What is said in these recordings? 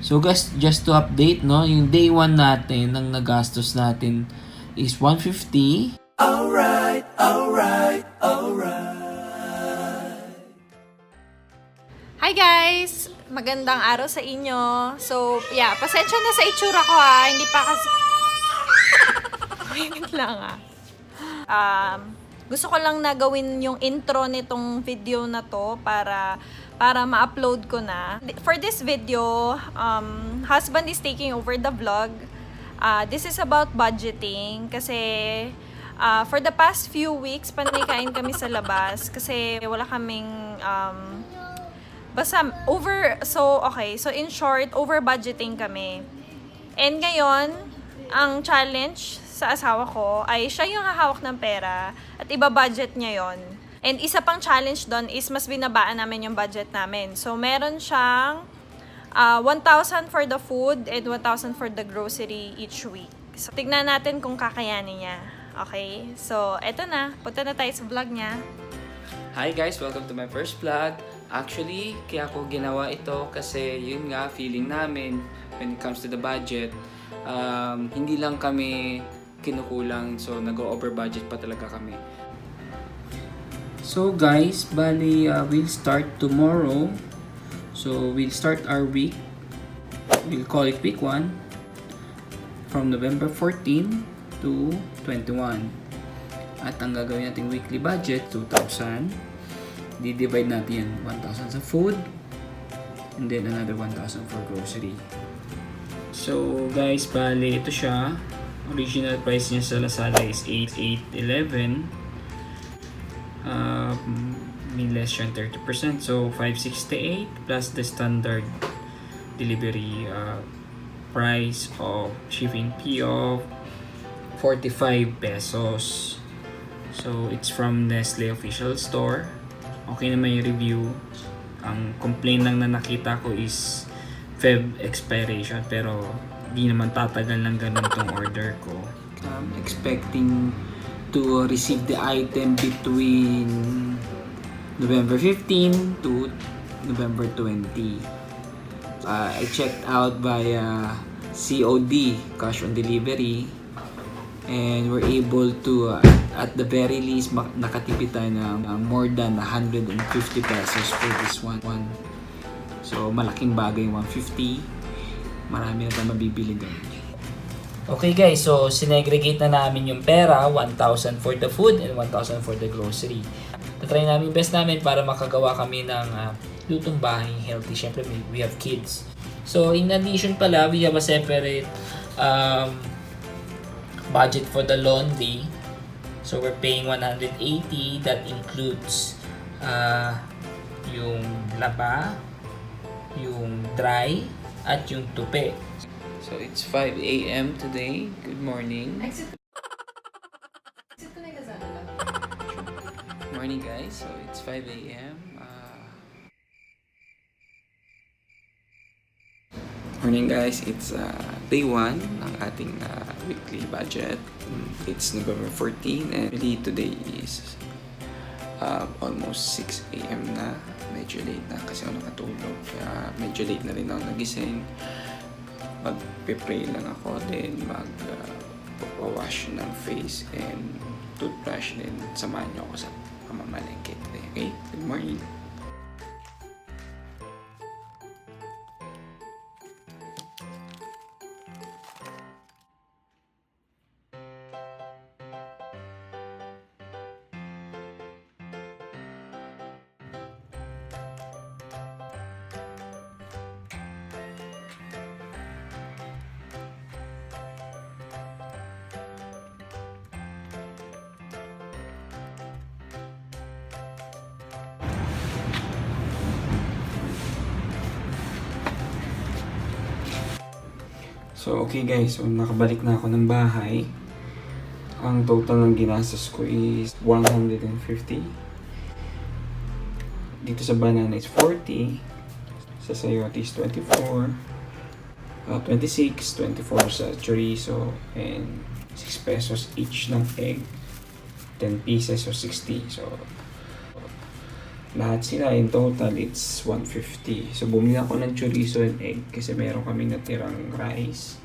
So guys, just to update, no, yung day 1 natin, ang nagastos natin is 150. Alright. Hi guys! Magandang araw sa inyo. So, yeah, pasensya na sa itsura ko ha. Hindi pa kasi... Wait lang ha. Gusto ko lang na gawin yung intro nitong video na to para ma-upload ko na. For this video, husband is taking over the vlog. This is about budgeting kasi for the past few weeks, panay kain kami sa labas kasi wala kaming so in short, over budgeting kami. And ngayon, ang challenge sa asawa ko ay siya yung hahawak ng pera at iba-budget niya yon. And isa pang challenge doon is mas binabaan namin yung budget namin. So meron siyang 1,000 for the food and 1,000 for the grocery each week. So tignan natin kung kakayanin niya. Okay? So eto na, punta na tayo sa vlog niya. Hi guys! Welcome to my first vlog. Actually, kaya ko ginawa ito kasi yun nga, feeling namin when it comes to the budget, hindi lang kami kinukulang, so nag-over budget pa talaga kami. So guys, bali we'll start tomorrow. So we'll start our week. We'll call it week 1 from November 14 to 21. At ang gagawin nating weekly budget, 2,000. Di-divide natin yan. 1,000 sa food and then another 1,000 for grocery. So guys, bali ito siya. Original price niya sa Lazada is 8,811. May less than 30%. So 568 plus the standard delivery price of shipping fee of 45 pesos. So it's from Nestle official store. Okay na may review. Ang complaint lang na nakita ko is Feb expiration, pero di naman tatagal lang ganun tong order ko. I'm expecting to receive the item between November 15 to November 20. I checked out via COD, cash on delivery, and we're able to at the very least nakatipid tayo ng more than 150 pesos for this one. So malaking bagay, 150. Marami na tayo mabibili doon. Okay guys, so sinegregate na namin yung pera, 1,000 for the food and 1,000 for the grocery. Tatry namin best namin para makagawa kami ng lutong bahay healthy. Siyempre we have kids. So in addition pala, we have a separate budget for the laundry. So we're paying 180. That includes yung laba, yung dry, at yung tupi. So it's 5 a.m. today. Good morning. Morning guys. So it's 5 a.m. Morning guys, it's day 1 ng ating weekly budget. It's November 14 and really today is almost 6 a.m. na. Medyo late na kasi ako nakatulog. Kaya medyo late na rin ako nagising. Mag-pray lang ako, then mag-wash ng face and toothbrush, then samahan niyo ako sa pamamalengke today. Okay? Good morning! So okay guys, so nakabalik na ako ng bahay. Ang total ng ginastos ko is 150. Dito sa banana is 40. Sa sayote is 24. 26, 24 sa chorizo, and 6 pesos each ng egg. 10 pieces, so 60. So lahat sila in total it's 150. So bumili ako ng chorizo and egg kasi meron kaming natirang rice.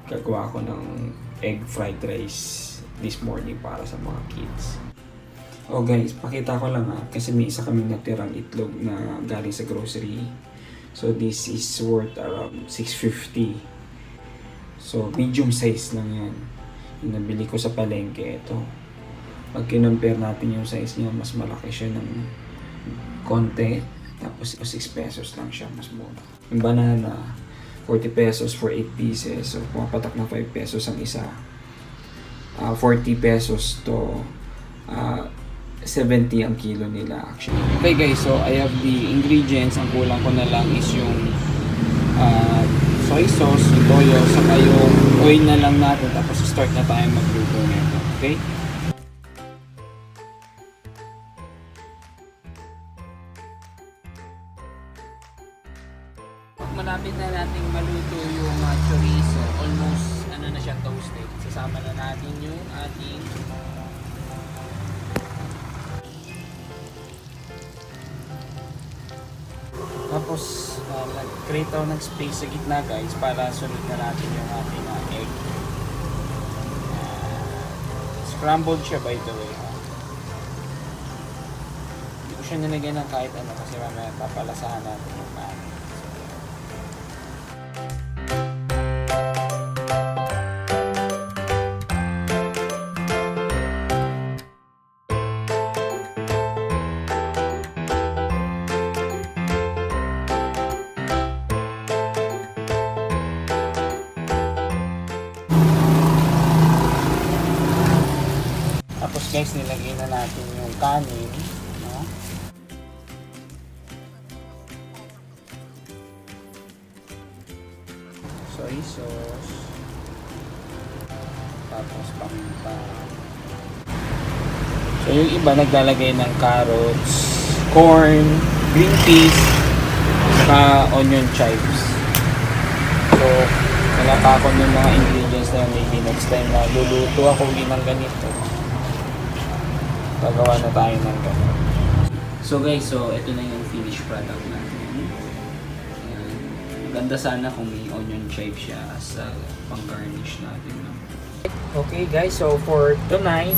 Gagawa ako ng egg fried rice this morning para sa mga kids. Oh guys, pakita ko lang kasi may isa kaming natirang itlog na galing sa grocery. So this is worth around 650. So medium size lang yan. Yung nabili ko sa palengke, ito. Pag kinumpare natin yung size niya, mas malaki siya ng konti. Tapos 6 pesos lang siya, mas mura. Yung banana, 40 pesos for 8 pieces. So pumapatak na 5 pesos ang isa. 40 pesos to 70 ang kilo nila actually. Okay guys, so I have the ingredients. Ang kulang ko na lang is yung soy sauce, yung toyo, saka yung oil na lang natin. Tapos start na tayo magluto nito. Okay? Malapit na nating maluto yung chorizo. Almost na siya toasted. Sasama na natin yung ating tapos nag-create ako ng space sa gitna guys para sunod na natin yung ating egg. Scrambled siya by the way. Hindi ko siya nilagyan ng kahit ano kasi mamaya papalasahan natin yung pan. Tapos guys, nilagay na natin yung kanin, no? Soy sauce. Tapos paminta. So yung iba naglalagay ng carrots, corn, green peas, saka onion chives. So wala pa ako ng mga ingredients na maybe next time na luluto ako ulit ng ganito. Gagawa na tayo ng ganito. So guys, so ito na yung finished product natin. Ayan. Maganda sana kung may onion chive siya sa pang-garnish natin. No? Okay guys, so for tonight,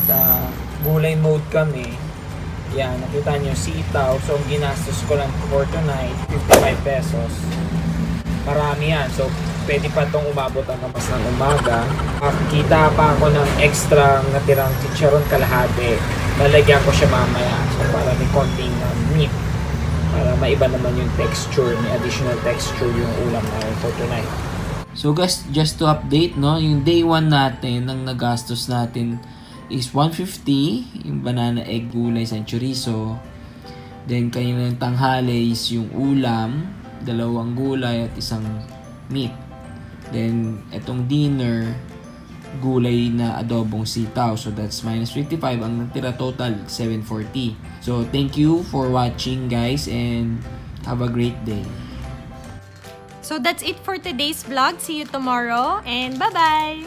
gulay mode kami. Yan, nakita nyo sitaw. So ang ginastos ko lang for tonight, 55 pesos. Marami yan. So pwede pa itong umabot hanggang mas ng umaga. Kita pa ako ng extra natirang chicharon kalahati. Lalagyan ko siya mamaya. So para may konting meat. Para maiba naman yung texture, may additional texture yung ulam namin for tonight. So guys, just to update, no, yung day 1 natin, ang nagastos natin is 150, yung banana egg gulay sa chorizo. Then kaninang tanghali is yung ulam, 2 gulay at 1 meat. Then, etong dinner, gulay na adobong sitaw. So, that's minus 55. Ang natira total, 740. So, thank you for watching, guys. And have a great day. So that's it for today's vlog. See you tomorrow and bye-bye!